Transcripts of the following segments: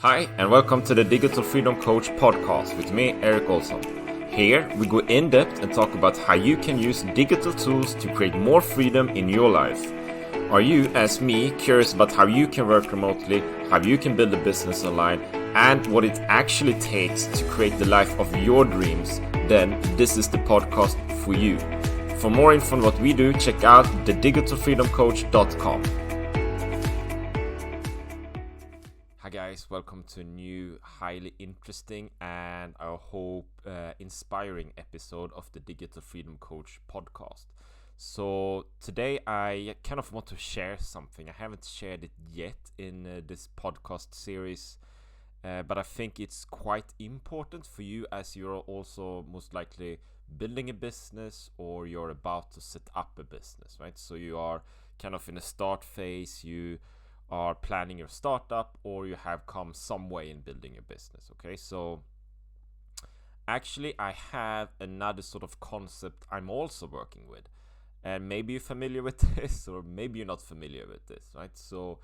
Hi, and welcome to the Digital Freedom Coach podcast with me, Eric Olson. Here, we go in depth and talk about how you can use digital tools to create more freedom in your life. Are you, as me, curious about how you can work remotely, how you can build a business online, and what it actually takes to create the life of your dreams? Then this is the podcast for you. For more info on what we do, check out thedigitalfreedomcoach.com. Hi guys, welcome to a new, highly interesting and I hope inspiring episode of the Digital Freedom Coach podcast. So today I kind of want to share something. I haven't shared it yet in this podcast series, but I think it's quite important for you as you're also most likely building a business or you're about to set up a business, right? So you are kind of in a start phase, you are planning your startup, or you have come some way in building a business. Okay, so actually I have another sort of concept I'm also working with, and maybe you're familiar with this or maybe you're not familiar with this, right? So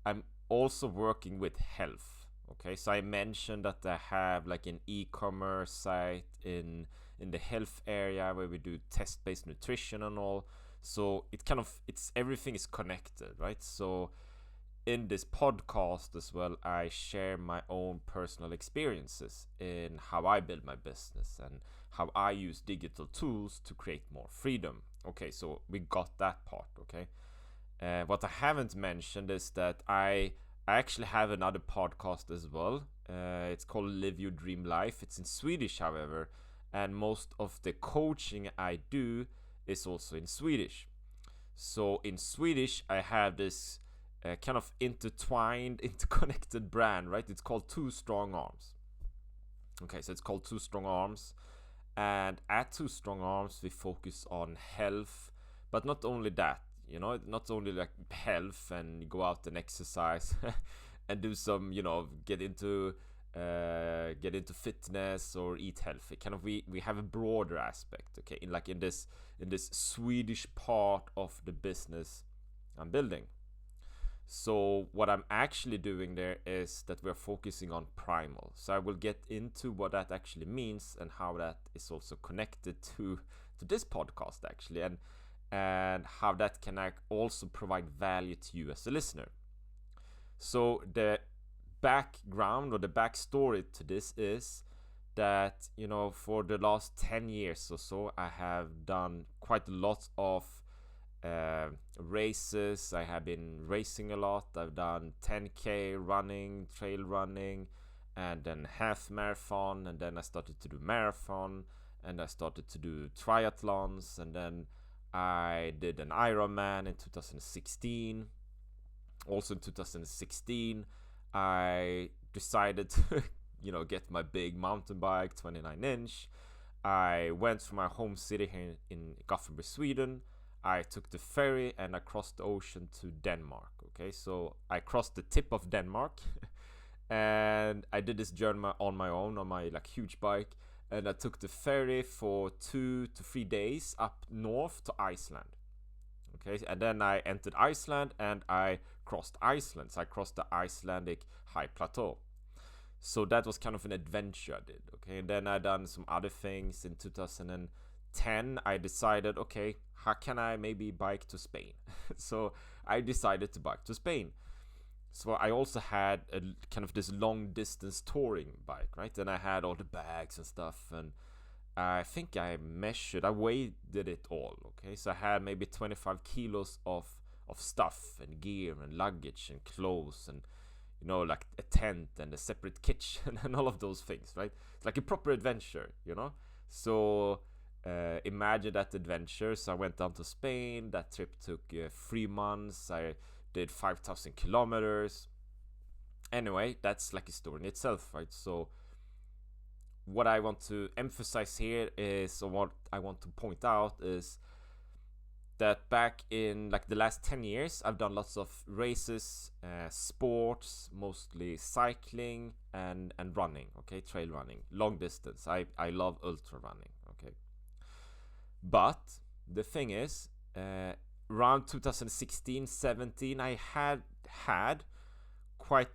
I'm also working with health. Okay, so I mentioned that I have like an e-commerce site in the health area where we do test-based nutrition and all. So it's everything is connected, right? So in this podcast as well, I share my own personal experiences in how I build my business and how I use digital tools to create more freedom. Okay, so we got that part, okay? What I haven't mentioned is that I actually have another podcast as well. It's called Live Your Dream Life. It's in Swedish, however, and most of the coaching I do is also in Swedish. So in Swedish, I have this kind of intertwined, interconnected brand, right? It's called Two Strong Arms. Okay, so it's called Two Strong Arms, and at Two Strong Arms we focus on health, but not only that, you know, not only like health and go out and exercise and do some, you know, get into fitness or eat healthy. Kind of we have a broader aspect, okay, in this Swedish part of the business I'm building. So what I'm actually doing there is that we're focusing on primal. So I will get into what that actually means and how that is also connected to this podcast actually, and how that can also provide value to you as a listener. So the background or the backstory to this is that, you know, for the last 10 years or so, I have done quite a lot of races. I have been racing a lot. I've done 10k running, trail running, and then half marathon, and then I started to do marathon, and I started to do triathlons, and then I did an Ironman in 2016. Also in 2016 I decided to get my big mountain bike, 29-inch. I went from my home city here in Gothenburg, Sweden. I took the ferry and I crossed the ocean to Denmark. Okay, so I crossed the tip of Denmark and I did this journey on my own on my like huge bike, and I took the ferry for 2 to 3 days up north to Iceland. Okay, and then I entered Iceland and I crossed Iceland. So I crossed the Icelandic high plateau. So that was kind of an adventure I did. Okay, and then I done some other things. In 2010 I decided, okay, how can I maybe bike to Spain? So I decided to bike to Spain. So I also had a kind of this long distance touring bike, right? And I had all the bags and stuff, and I think I weighed it all, okay? So I had maybe 25 kilos of stuff and gear and luggage and clothes and, you know, like a tent and a separate kitchen and all of those things, right? It's like a proper adventure, you know? So imagine that adventure. So I went down to Spain. That trip took 3 months. I did 5,000 kilometers. Anyway, that's like a story in itself, right? So what I want to emphasize here is, or what I want to point out is that back in like the last 10 years, I've done lots of races, sports, mostly cycling and running, okay, trail running, long distance. I love ultra running, okay. But the thing is, around 2016, 17, I had quite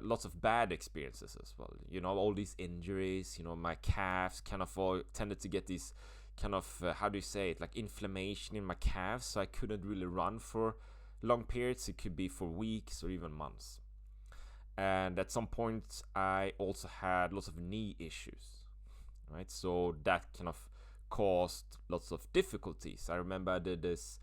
lots of bad experiences as well. You know, all these injuries. You know, my calves kind of all tended to get these kind of how do you say it, like inflammation in my calves, so I couldn't really run for long periods. It could be for weeks or even months. And at some point I also had lots of knee issues, right? So that kind of caused lots of difficulties. I remember I did this,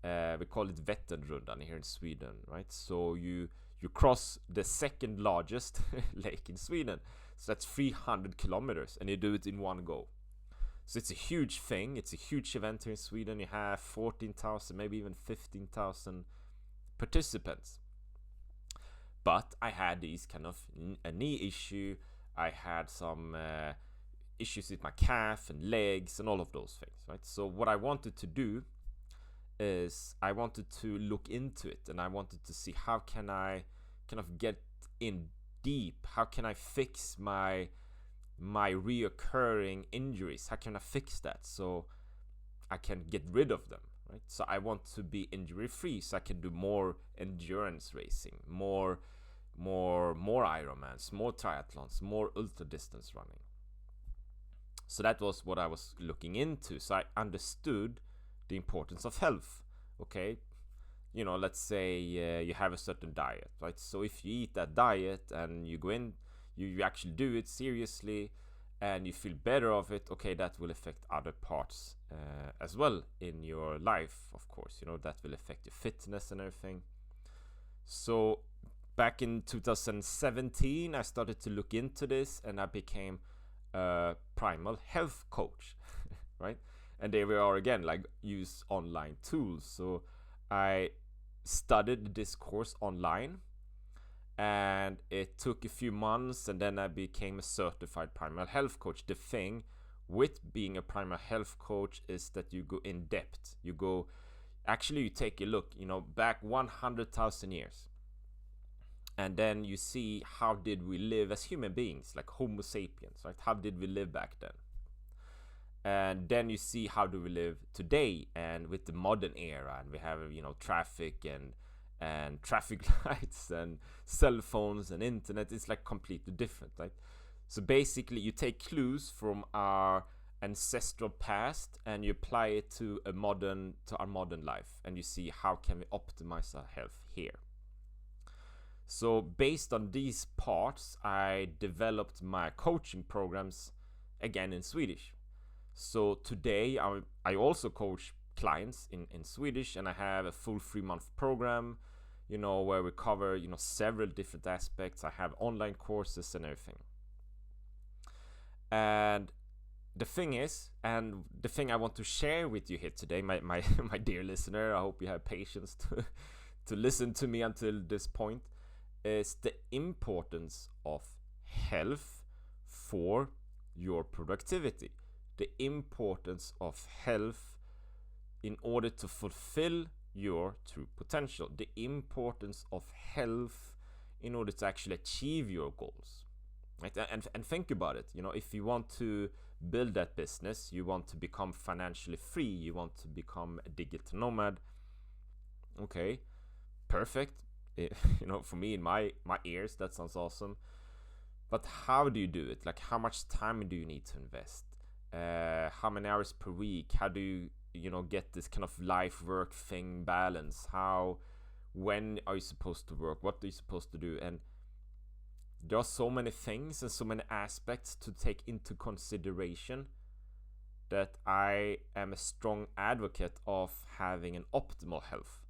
we call it Vätternrundan here in Sweden, right? So you cross the second largest lake in Sweden, so that's 300 kilometers, and you do it in one go. So it's a huge thing, it's a huge event here in Sweden. You have 14,000, maybe even 15,000 participants. But I had these kind of a knee issue. I had some issues with my calf and legs and all of those things, right? So what I wanted to do is I wanted to look into it, and I wanted to see how can I kind of get in deep. How can I fix my reoccurring injuries? How can I fix that so I can get rid of them, right? So I want to be injury free, so I can do more endurance racing, more Ironmans, more triathlons, more ultra distance running. So that was what I was looking into. So I understood the importance of health. Okay, you know, let's say you have a certain diet, right? So if you eat that diet and you go in, you actually do it seriously, and you feel better of it, okay, that will affect other parts as well in your life, of course. You know, that will affect your fitness and everything. So back in 2017, I started to look into this, and I became a Primal health coach, right? And there we are again, like use online tools. So I studied this course online, and it took a few months, and then I became a certified Primal health coach. The thing with being a Primal health coach is that you go in depth. You take a look, you know, back 100,000 years, and then you see how did we live as human beings, like Homo sapiens, right? How did we live back then? And then you see how do we live today, and with the modern era, and we have, you know, traffic and traffic lights and cell phones and internet. It's like completely different, right? So basically you take clues from our ancestral past and you apply it to our modern life, and you see how can we optimize our health here. So based on these parts, I developed my coaching programs again in Swedish. So today I also coach clients in Swedish, and I have a full 3-month program, you know, where we cover, you know, several different aspects. I have online courses and everything. And the thing is, and the thing I want to share with you here today, my my dear listener, I hope you have patience to listen to me until this point, is the importance of health for your productivity. The importance of health in order to fulfill your true potential. The importance of health in order to actually achieve your goals, right? And think about it. You know, if you want to build that business, you want to become financially free, you want to become a digital nomad. Okay, perfect. You know, for me, in my ears, that sounds awesome. But how do you do it? Like, how much time do you need to invest? How many hours per week? How do you know, get this kind of life work thing balance? When are you supposed to work? What are you supposed to do? And there are so many things and so many aspects to take into consideration that I am a strong advocate of having an optimal health,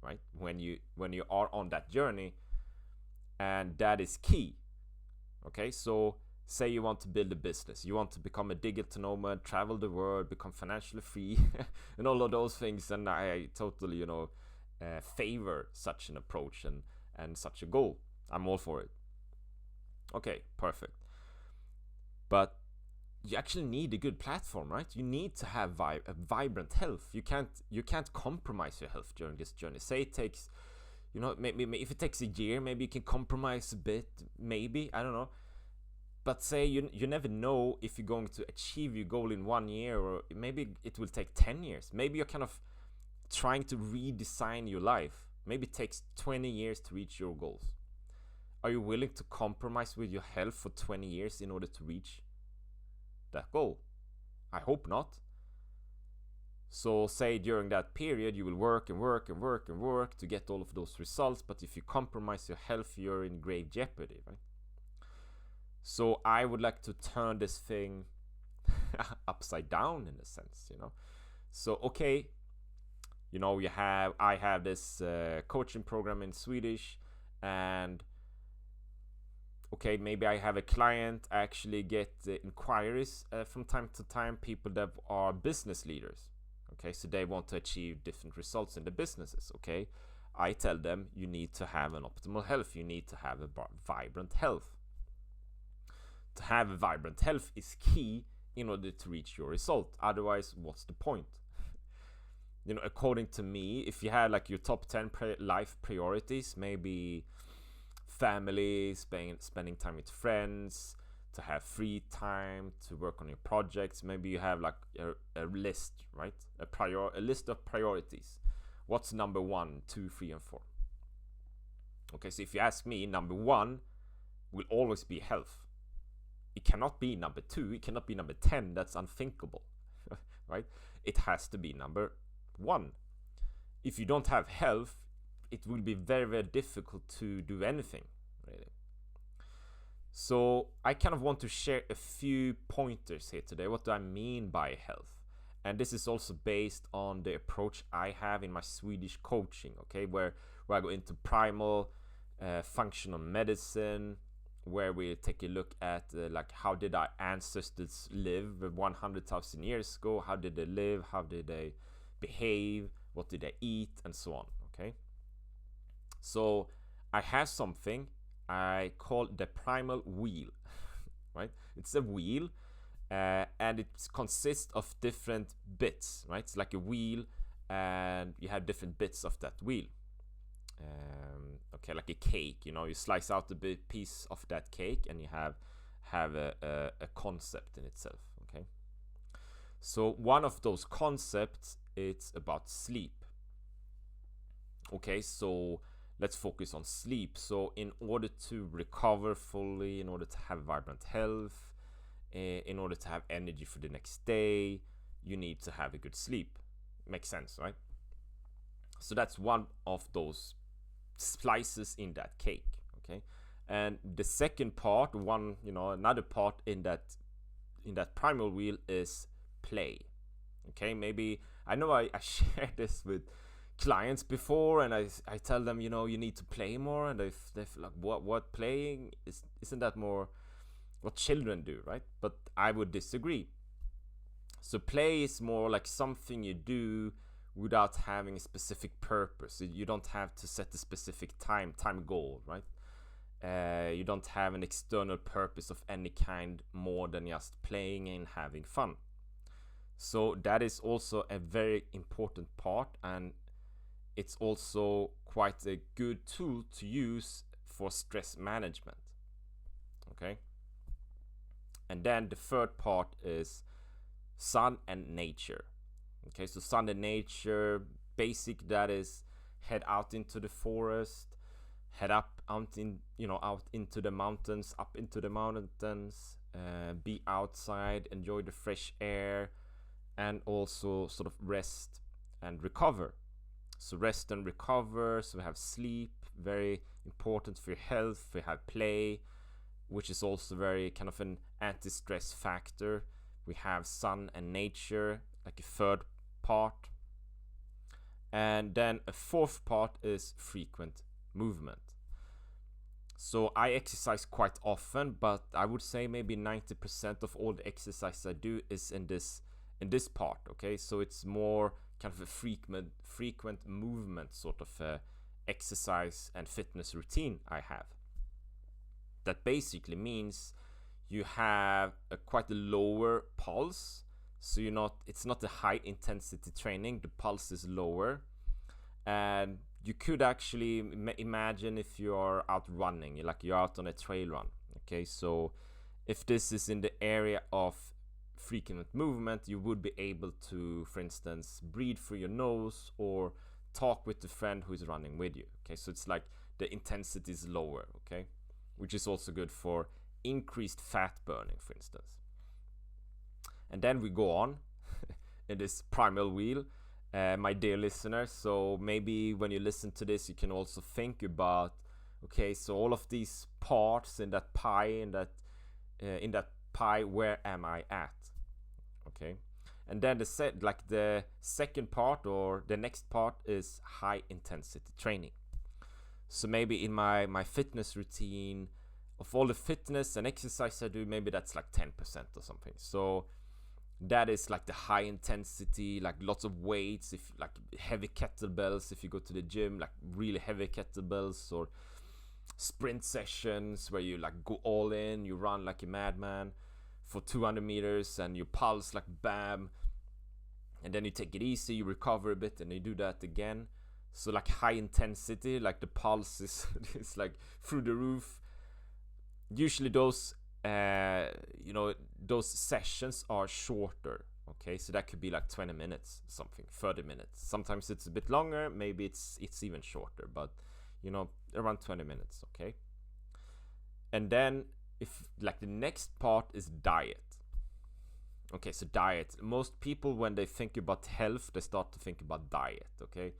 right? When you are on that journey, and that is key. Okay, so say you want to build a business, you want to become a digital nomad, travel the world, become financially free, and all of those things, and I totally, you know, favor such an approach and such a goal. I'm all for it. Okay, perfect. But you actually need a good platform, right? You need to have a vibrant health. You can't compromise your health during this journey. Say it takes, you know, maybe if it takes a year, maybe you can compromise a bit, maybe, I don't know. But say you never know if you're going to achieve your goal in 1 year, or maybe it will take 10 years. Maybe you're kind of trying to redesign your life. Maybe it takes 20 years to reach your goals. Are you willing to compromise with your health for 20 years in order to reach that goal? I hope not. So say during that period you will work and work and work and work to get all of those results, but if you compromise your health, you're in grave jeopardy, right? So I would like to turn this thing upside down in a sense, you know. So okay, you know, I have this coaching program in Swedish, and okay, maybe I have a client. I actually get inquiries from time to time, people that are business leaders. Okay, so they want to achieve different results in the businesses. Okay, I tell them you need to have an optimal health. You need to have a vibrant health. To have a vibrant health is key in order to reach your result. Otherwise, what's the point? You know, according to me, if you have like your top 10 life priorities, maybe family, spending time with friends, to have free time, to work on your projects. Maybe you have like a list, right? A list of priorities. What's number 1, 2, 3, and 4? Okay, so if you ask me, number 1 will always be health. It cannot be number 2. It cannot be number 10. That's unthinkable, right? It has to be number 1. If you don't have health, it will be very, very difficult to do anything, really. So I kind of want to share a few pointers here today. What do I mean by health? And this is also based on the approach I have in my Swedish coaching, okay, where I go into primal functional medicine, where we take a look at like how did our ancestors live 100,000 years ago? How did they live? How did they behave? What did they eat? And so on, okay? So I have something I call the Primal Wheel, right? It's a wheel, and it consists of different bits, right? It's like a wheel, and you have different bits of that wheel. Okay, like a cake, you know, you slice out a big piece of that cake, and you have a concept in itself, okay? So one of those concepts, it's about sleep. Okay, so let's focus on sleep. So in order to recover fully, in order to have vibrant health, in order to have energy for the next day, you need to have a good sleep. Makes sense, right? So that's one of those slices in that cake, okay? And the second part, another part in that primal wheel is play. Okay, maybe I know I shared this with clients before, and I tell them, you know, you need to play more, and they're like, what playing isn't that more what children do, right? But I would disagree. So play is more like something you do without having a specific purpose. You don't have to set a specific time goal, right? You don't have an external purpose of any kind more than just playing and having fun. So that is also a very important part, and it's also quite a good tool to use for stress management, okay? And then the third part is sun and nature. Okay, so sun and nature, basic, that is head out into the forest, head out into the mountains, be outside, enjoy the fresh air, and also sort of rest and recover. So rest and recover, so we have sleep, very important for your health. We have play, which is also very kind of an anti-stress factor. We have sun and nature, like a third part. And then a fourth part is frequent movement. So I exercise quite often, but I would say maybe 90% of all the exercise I do is in this part, okay? So it's more kind of a frequent movement sort of exercise and fitness routine I have. That basically means you have quite a lower pulse, so it's not a high intensity training. The pulse is lower, and you could actually imagine if you are out running, like you're out on a trail run. Okay, so if this is in the area of frequent movement, you would be able to, for instance, breathe through your nose or talk with the friend who is running with you. Okay, so it's like the intensity is lower. Okay, which is also good for increased fat burning, for instance. And then we go on in this Primal Wheel, my dear listeners. So maybe when you listen to this, you can also think about, okay, so all of these parts in that pie, in that pie, where am I at? Okay. And then the second part, or the next part, is high intensity training. So maybe in my fitness routine, of all the fitness and exercise I do, maybe that's like 10% or something. So that is like the high intensity, like lots of weights, if like heavy kettlebells, if you go to the gym, like really heavy kettlebells, or sprint sessions where you like go all in, you run like a madman for 200 meters and you pulse like bam, and then you take it easy, you recover a bit, and you do that again. So like high intensity, like the pulse is is like through the roof. Usually those those sessions are shorter. Okay, so that could be like 20 minutes, something, 30 minutes. Sometimes it's a bit longer, maybe it's even shorter, but around 20 minutes. Okay. And then if like the next part is diet. Okay, so diet. Most people, when they think about health, they start to think about diet. Okay.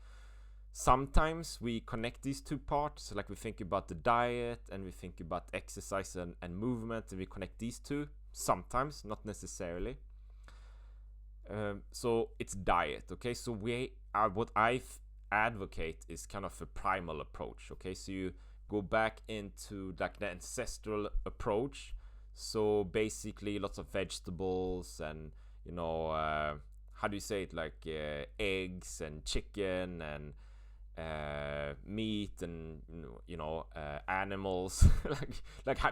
Sometimes we connect these two parts, like we think about the diet and we think about exercise and movement, and we connect these two. Sometimes, not necessarily. So it's diet. Okay, so what I advocate is kind of a primal approach. Okay, so you go back into like the ancestral approach. So basically, lots of vegetables and how do you say it, like eggs and chicken and meat and animals,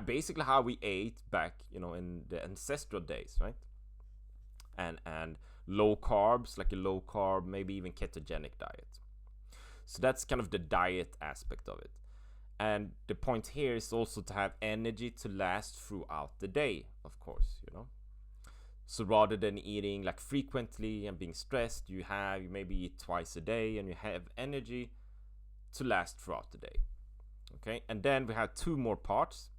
basically how we ate back in the ancestral days, right? And low carbs, like a low carb, maybe even ketogenic diet. So that's kind of the diet aspect of it. And the point here is also to have energy to last throughout the day, of course. So rather than eating like frequently and being stressed, you maybe eat twice a day and you have energy to last throughout the day. Okay, and then we have two more parts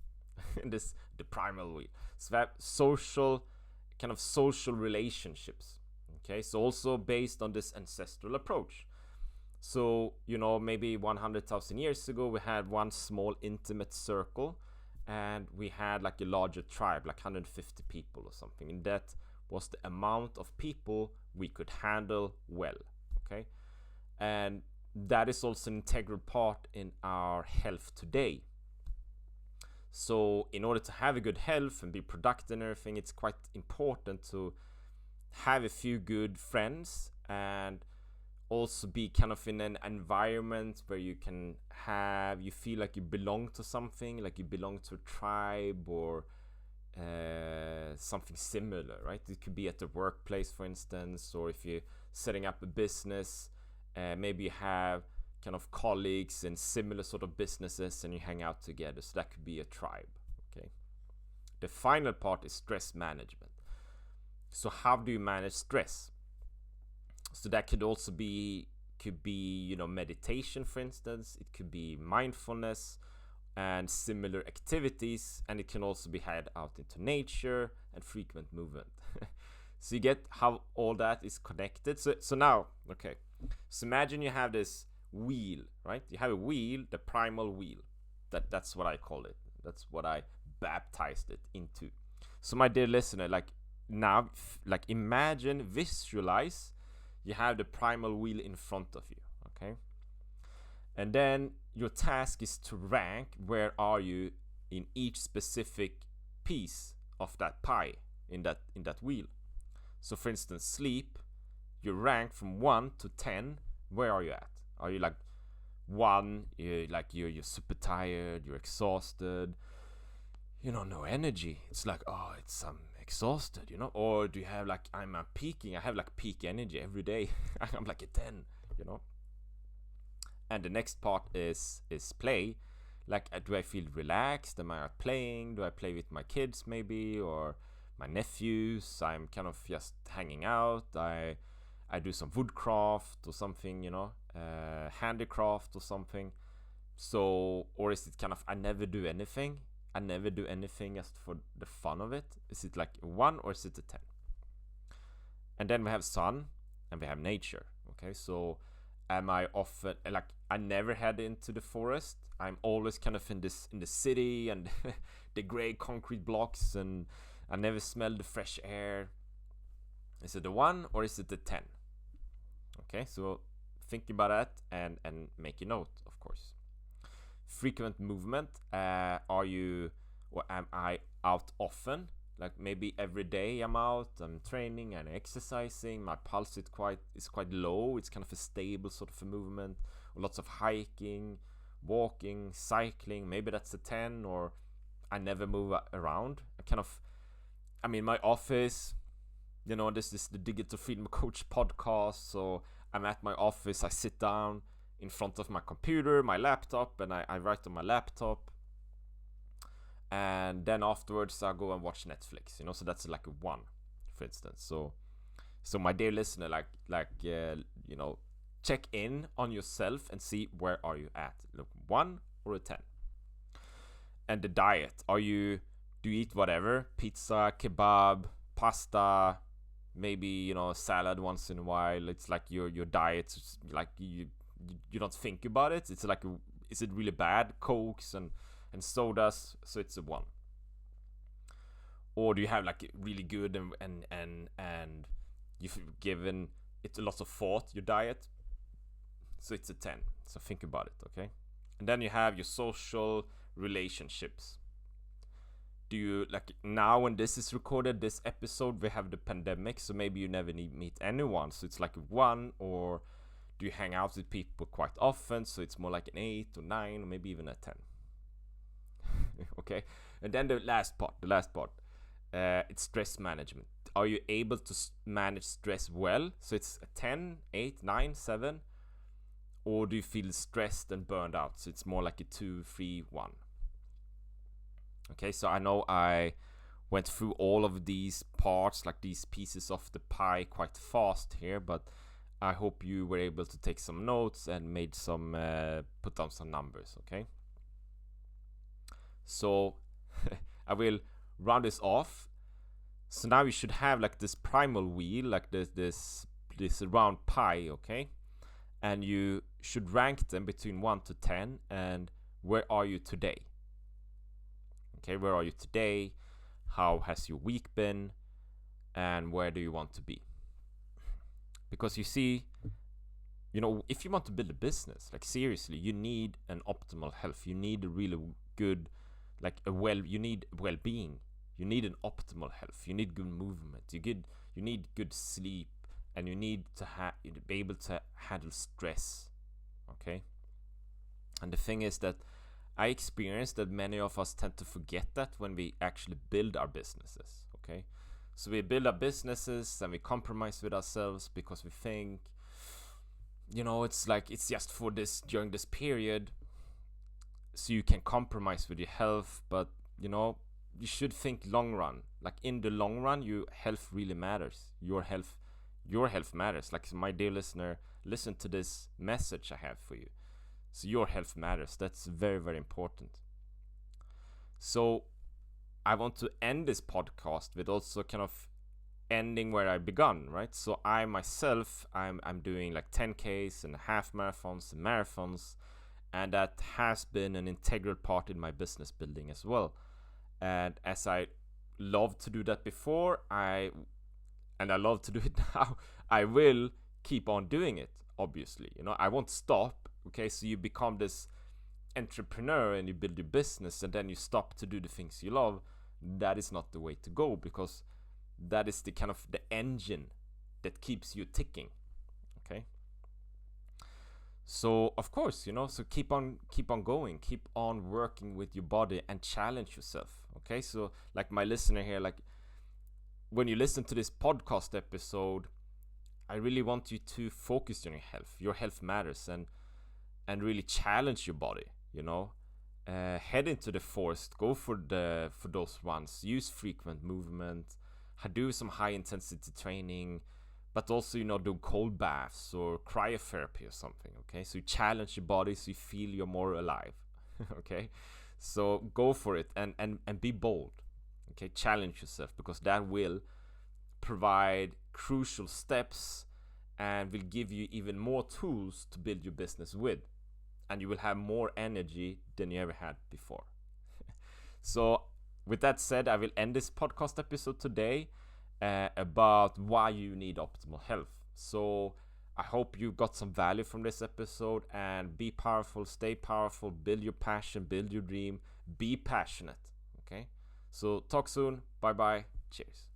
in the Primal Wheel. So we have social relationships. Okay, so also based on this ancestral approach. So maybe 100,000 years ago we had one small intimate circle, and we had like a larger tribe, like 150 people or something, and that was the amount of people we could handle well. Okay, and that is also an integral part in our health today. So in order to have a good health and be productive and everything, it's quite important to have a few good friends, and also be kind of in an environment where you feel like you belong to something, like you belong to a tribe or something similar, right? It could be at the workplace, for instance, or if you're setting up a business, maybe you have kind of colleagues in similar sort of businesses and you hang out together. So that could be a tribe. Okay. The final part is stress management. So how do you manage stress? So that could also be meditation, for instance. It could be mindfulness and similar activities, and it can also be had out into nature and frequent movement. So you get how all that is connected. So now, okay, so imagine you have this wheel, right? You have a wheel, the Primal Wheel. That's what I call it. That's what I baptized it into. So my dear listener, now, imagine, visualize you have the Primal Wheel in front of you, okay? And then your task is to rank where are you in each specific piece of that pie in that wheel. So for instance, sleep, you rank from 1 to 10. Where are you at? Are you like 1, you're super tired, you're exhausted, no energy. It's like, I'm exhausted, or do you have like, I have like peak energy every day. I'm like a 10, And the next part is play. Like, do I feel relaxed? Am I out playing? Do I play with my kids maybe, or my nephews? I'm kind of just hanging out. I do some woodcraft or something, handicraft or something. So, or is it kind of I never do anything? I never do anything just for the fun of it. Is it like a 1 or is it a 10? And then we have sun and we have nature. Okay, so am I often like I never head into the forest. I'm always kind of in the city and the gray concrete blocks, and I never smell the fresh air. Is it a 1 or is it a 10? Okay, so think about that and make a note, of course. Frequent movement. Are you or am I out often? Like maybe every day I'm out, I'm training and exercising. My pulse is quite low. It's kind of a stable sort of a movement. Or lots of hiking, walking, cycling. Maybe that's a 10. Or I never move around. My office, this is the Digital Freedom Coach podcast. So I'm at my office. I sit down in front of my computer, my laptop, and I write on my laptop. And then afterwards I go and watch Netflix, so that's like a 1, for instance. So my dear listener, check in on yourself and see where are you at. Look, 1 or a 10. And the diet, do you eat whatever? Pizza, kebab, pasta, maybe salad once in a while. It's like your diet, like you don't think about it. It's like, is it really bad? Cokes and sodas, so it's a 1. Or do you have like really good and you've given it a lot of thought, your diet, so it's a 10. So think about it, okay? And then you have your social relationships. Do you, like, now when this is recorded, this episode, we have the pandemic, so maybe you never meet anyone, so it's like a 1. Or do you hang out with people quite often, so it's more like an 8 or 9 or maybe even a 10. Okay, and then the last part, it's stress management. Are you able to manage stress well? So it's a 10, 8, 9, 7. Or do you feel stressed and burned out? So it's more like a 2, 3, 1. Okay, so I know I went through all of these parts, like these pieces of the pie, quite fast here, but I hope you were able to take some notes and made some put down some numbers. Okay, so I will round this off. So now you should have like this primal wheel, like this round pie, okay? And you should rank them between 1 to 10. And where are you today? Okay, where are you today? How has your week been? And where do you want to be? Because you see, if you want to build a business, like seriously, you need an optimal health. You need a really good, you need well-being. You need an optimal health. You need good movement. You need good sleep, and you need to be able to handle stress. Okay. And the thing is that I experienced that many of us tend to forget that when we actually build our businesses. Okay. So we build our businesses and we compromise with ourselves because we think, it's like it's just for this during this period. So you can compromise with your health, but you should think long run. Like in the long run, your health really matters. Your health matters. Like, my dear listener, listen to this message I have for you. So your health matters. That's very, very important. So I want to end this podcast with also kind of ending where I begun, right? So I myself, I'm doing like 10Ks and half marathons and marathons. And that has been an integral part in my business building as well. And as I loved to do that before, I love to do it now, I will keep on doing it, obviously. I won't stop, okay? So you become this entrepreneur and you build your business and then you stop to do the things you love. That is not the way to go, because that is the kind of the engine that keeps you ticking, okay? So of course, so keep on going, keep on working with your body and challenge yourself. Okay, so like my listener here, like when you listen to this podcast episode, I really want you to focus on your health. Your health matters, and really challenge your body. Head into the forest, go for those runs, use frequent movement, do some high intensity training. But also, do cold baths or cryotherapy or something, okay? So you challenge your body so you feel you're more alive, okay? So go for it, and be bold. Okay, challenge yourself, because that will provide crucial steps and will give you even more tools to build your business with, and you will have more energy than you ever had before. So with that said, I will end this podcast episode today about why you need optimal health. So I hope you got some value from this episode, and be powerful, stay powerful, build your passion, build your dream, be passionate. Okay, so talk soon. Bye bye. Cheers.